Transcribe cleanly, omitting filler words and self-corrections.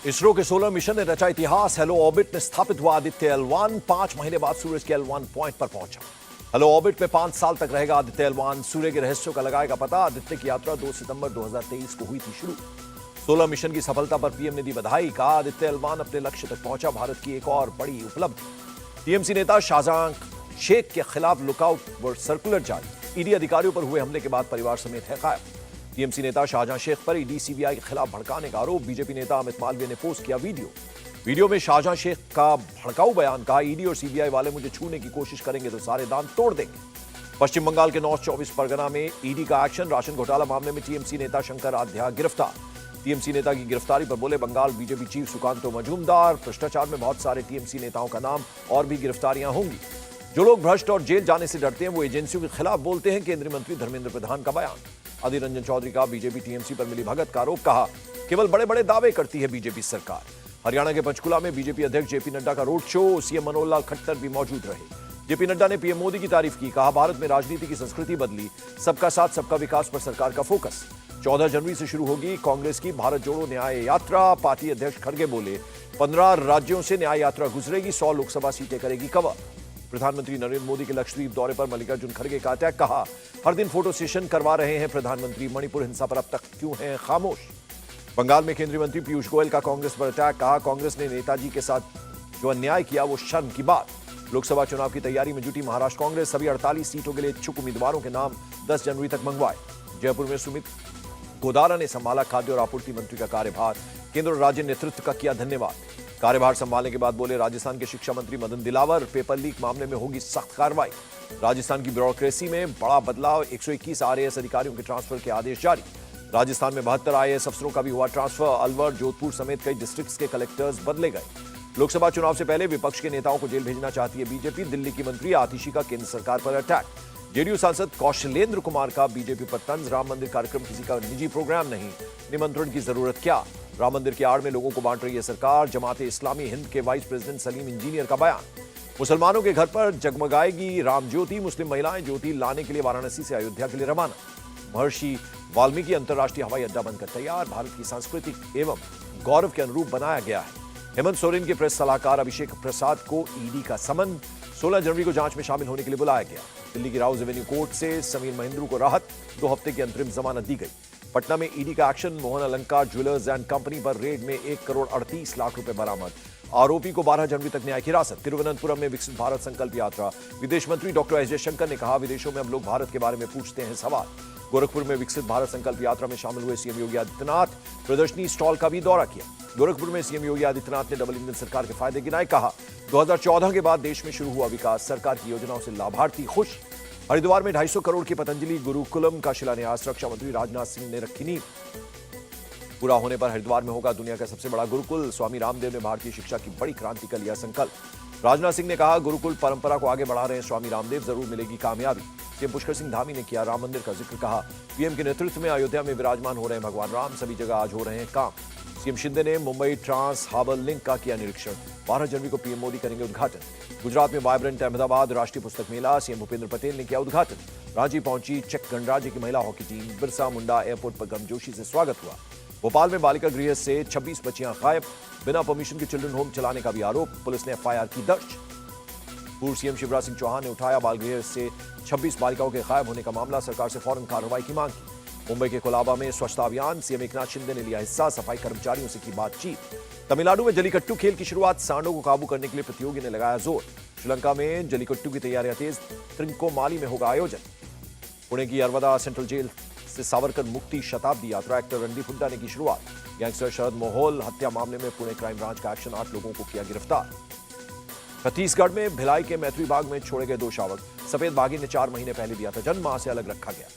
इसरो के solar mission ने रचा इतिहास। हेलो ऑर्बिट में स्थापित हुआ आदित्य L1 5 महीने बाद सूरज के L1 पॉइंट पर पहुंचा। हेलो ऑर्बिट में 5 साल तक रहेगा आदित्य L1। सूर्य के रहस्यों का लगाएगा पता। आदित्य की यात्रा 2 सितंबर 2023 को हुई थी शुरू। सोलर मिशन की सफलता पर पीएम ने दी बधाई। कहा आदित्य L1 अपने लक्ष्य तक पहुंचा, भारत की एक और बड़ी उपलब्धि। टीएमसी नेता शाहजहां शेख के खिलाफ लुकआउट सर्कुलर जारी। ईडी अधिकारियों पर हुए हमले के बाद परिवार समेत है गायब। टीएमसी नेता शाहजहां शेख पर ईडी सीबीआई के खिलाफ भड़काने का आरोप। बीजेपी नेता अमित मालवीय ने पोस्ट किया वीडियो में शाहजहां शेख का भड़काऊ बयान। कहा ईडी और सीबीआई वाले मुझे छूने की कोशिश करेंगे तो सारे दांत तोड़ देंगे। पश्चिम बंगाल के नॉर्थ 24 परगना में ईडी का एक्शन। राशन घोटाला मामले में टीएमसी नेता शंकर आध्या गिरफ्तार। टीएमसी नेता की गिरफ्तारी पर बोले बंगाल बीजेपी चीफ सुकांतो मजूमदार। भ्रष्टाचार में बहुत सारे टीएमसी नेताओं का नाम और भी गिरफ्तारियां होंगी। जो लोग भ्रष्ट और जेल जाने से डरते हैं वो एजेंसियों के खिलाफ बोलते हैं। केंद्रीय मंत्री धर्मेंद्र प्रधान का बयान। अधीर रंजन चौधरी का बीजेपी टीएमसी पर मिली भगत का आरोप। कहा केवल बड़े बड़े दावे करती है बीजेपी सरकार। हरियाणा के पंचकुला में बीजेपी अध्यक्ष जेपी नड्डा का road show. CM Manohar Lal Khattar भी मौजूद रहे। जेपी नड्डा ने पीएम मोदी की तारीफ की। कहा भारत में राजनीति की संस्कृति बदली, सबका साथ सबका विकास पर सरकार का फोकस। 14 जनवरी से शुरू होगी कांग्रेस की भारत जोड़ो न्याय यात्रा। पार्टी अध्यक्ष खड़गे बोले 15 राज्यों से न्याय यात्रा गुजरेगी, 100 लोकसभा सीटें करेगी कवर। प्रधानमंत्री नरेंद्र मोदी के लक्षद्वीप दौरे पर मल्लिकार्जुन खड़गे का अटैक। कहा हर दिन फोटो सेशन करवा रहे हैं प्रधानमंत्री, मणिपुर हिंसा पर अब तक क्यों हैं खामोश। बंगाल में केंद्रीय मंत्री पीयूष गोयल का कांग्रेस पर अटैक। कहा कांग्रेस ने नेताजी के साथ जो अन्याय किया वो शर्म की बात। लोकसभा चुनाव की तैयारी में जुटी महाराष्ट्र कांग्रेस। सभी 48 सीटों के लिए इच्छुक उम्मीदवारों के नाम 10 जनवरी तक मंगवाए। जयपुर में सुमित गोदारा ने संभाला खाद्य और आपूर्ति मंत्री का कार्यभार। केंद्र और राज्य नेतृत्व का किया धन्यवाद। कार्यभार संभालने के बाद बोले राजस्थान के शिक्षा मंत्री मदन दिलावर पेपर लीक मामले में होगी सख्त कार्रवाई। राजस्थान की ब्यूरोक्रेसी में बड़ा बदलाव। 121 आरएएस अधिकारियों के ट्रांसफर के आदेश जारी। राजस्थान में 72 आईएएस अफसरों का भी हुआ ट्रांसफर। अलवर, जोधपुर समेत कई डिस्ट्रिक्ट्स के कलेक्टर्स बदले गए। लोकसभा चुनाव से पहले विपक्ष के नेताओं को जेल भेजना चाहती है बीजेपी। दिल्ली की मंत्री आतिशी का केंद्र सरकार पर अटैक। जेडीयू सांसद कौशलेंद्र कुमार का बीजेपी पर तंज। राम मंदिर कार्यक्रम किसी का निजी प्रोग्राम नहीं, निमंत्रण की जरूरत क्या। राम मंदिर की आड़ में लोगों को बांट रही है सरकार। जमाते इस्लामी हिंद के वाइस प्रेसिडेंट सलीम इंजीनियर का बयान। मुसलमानों के घर पर जगमगाएगी राम ज्योति। मुस्लिम महिलाएं ज्योति लाने के लिए वाराणसी से अयोध्या के लिए रवाना। महर्षि वाल्मीकि अंतर्राष्ट्रीय हवाई अड्डा बनकर तैयार। भारत की सांस्कृतिक एवं गौरव के अनुरूप बनाया गया है। हेमंत सोरेन के प्रेस सलाहकार अभिषेक प्रसाद को ईडी का समन। 16 जनवरी को जांच में शामिल होने के लिए बुलाया गया। दिल्ली की राउज एवेन्यू कोर्ट से समीर महेंद्रू को राहत। 2 हफ्ते की अंतरिम जमानत दी गई। पटना में ईडी का एक्शन। मोहन अलंकार ज्वेलर्स एंड कंपनी पर रेड में 1 करोड़ 38 लाख रुपए बरामद। आरोपी को 12 जनवरी तक न्यायिक हिरासत। तिरुवनंतपुरम में विकसित भारत संकल्प यात्रा। विदेश मंत्री डॉक्टर एस जयशंकर ने कहा विदेशों में अब लोग भारत के बारे में पूछते हैं सवाल। गोरखपुर में विकसित भारत संकल्प यात्रा में शामिल हुए सीएम योगी आदित्यनाथ। प्रदर्शनी स्टॉल का भी दौरा किया। गोरखपुर में सीएम योगी आदित्यनाथ ने डबल इंजन सरकार के फायदे गिनाए। कहा 2014 के बाद देश में शुरू हुआ विकास, सरकार की योजनाओं से लाभार्थी खुश। हरिद्वार में 250 करोड़ की पतंजलि गुरुकुलम का शिलान्यास। रक्षा मंत्री राजनाथ सिंह ने रखी नींव। पूरा होने पर हरिद्वार में होगा दुनिया का सबसे बड़ा गुरुकुल। स्वामी रामदेव ने भारतीय शिक्षा की बड़ी क्रांति का लिया संकल्प। राजनाथ सिंह ने कहा गुरुकुल परंपरा को आगे बढ़ा रहे हैं स्वामी रामदेव, जरूर मिलेगी कामयाबी। सीएम पुष्कर सिंह धामी ने किया राम मंदिर का जिक्र। कहा पीएम के नेतृत्व में अयोध्या में विराजमान हो रहे हैं भगवान राम, सभी जगह आज हो रहे हैं काम। सीएम शिंदे ने मुंबई ट्रांस हार्बर लिंक का किया निरीक्षण। 12 जनवरी को पीएम मोदी करेंगे उद्घाटन। गुजरात में वाइब्रेंट अहमदाबाद राष्ट्रीय पुस्तक मेला। सीएम भूपेंद्र पटेल ने किया उद्घाटन। रांची पहुंची चेक गणराज्य की महिला hockey team. Birsa Munda airport पर गर्मजोशी से स्वागत हुआ। भोपाल में बालिका गृह से 26 बच्चियां गायब। बिना परमिशन के चिल्ड्रन होम चलाने का भी आरोप। पुलिस ने एफआईआर की दर्ज। पूर्व सीएम शिवराज सिंह चौहान ने उठाया बाल गृह से 26 बालिकाओं के गायब होने का मामला। सरकार से फौरन कार्रवाई की मांग की। मुंबई के कोलाबा में स्वच्छता अभियान। सीएम एकनाथ शिंदे ने लिया हिस्सा। सफाई कर्मचारियों से की बातचीत। तमिलनाडु में जलीकट्टू खेल की शुरुआत। सांडों को काबू करने के लिए प्रतियोगी ने लगाया जोर। श्रीलंका में जलीकट्टू की तैयारियां तेज। त्रिंकोमाली में होगा आयोजन। पुणे की अरवदा सेंट्रल जेल से सावरकर मुक्ति शताब्दी यात्रा। एक्टर रणदीप हुड्डा ने की शुरुआत। गैंगस्टर शरद मोहोल हत्या मामले में पुणे क्राइम ब्रांच का एक्शन। 8 लोगों को किया गिरफ्तार। छत्तीसगढ़ में भिलाई के मैत्री बाग में छोड़े गए 2 शावक। सफेद बाघी ने 4 महीने पहले दिया था जन्म, मां से अलग रखा गया।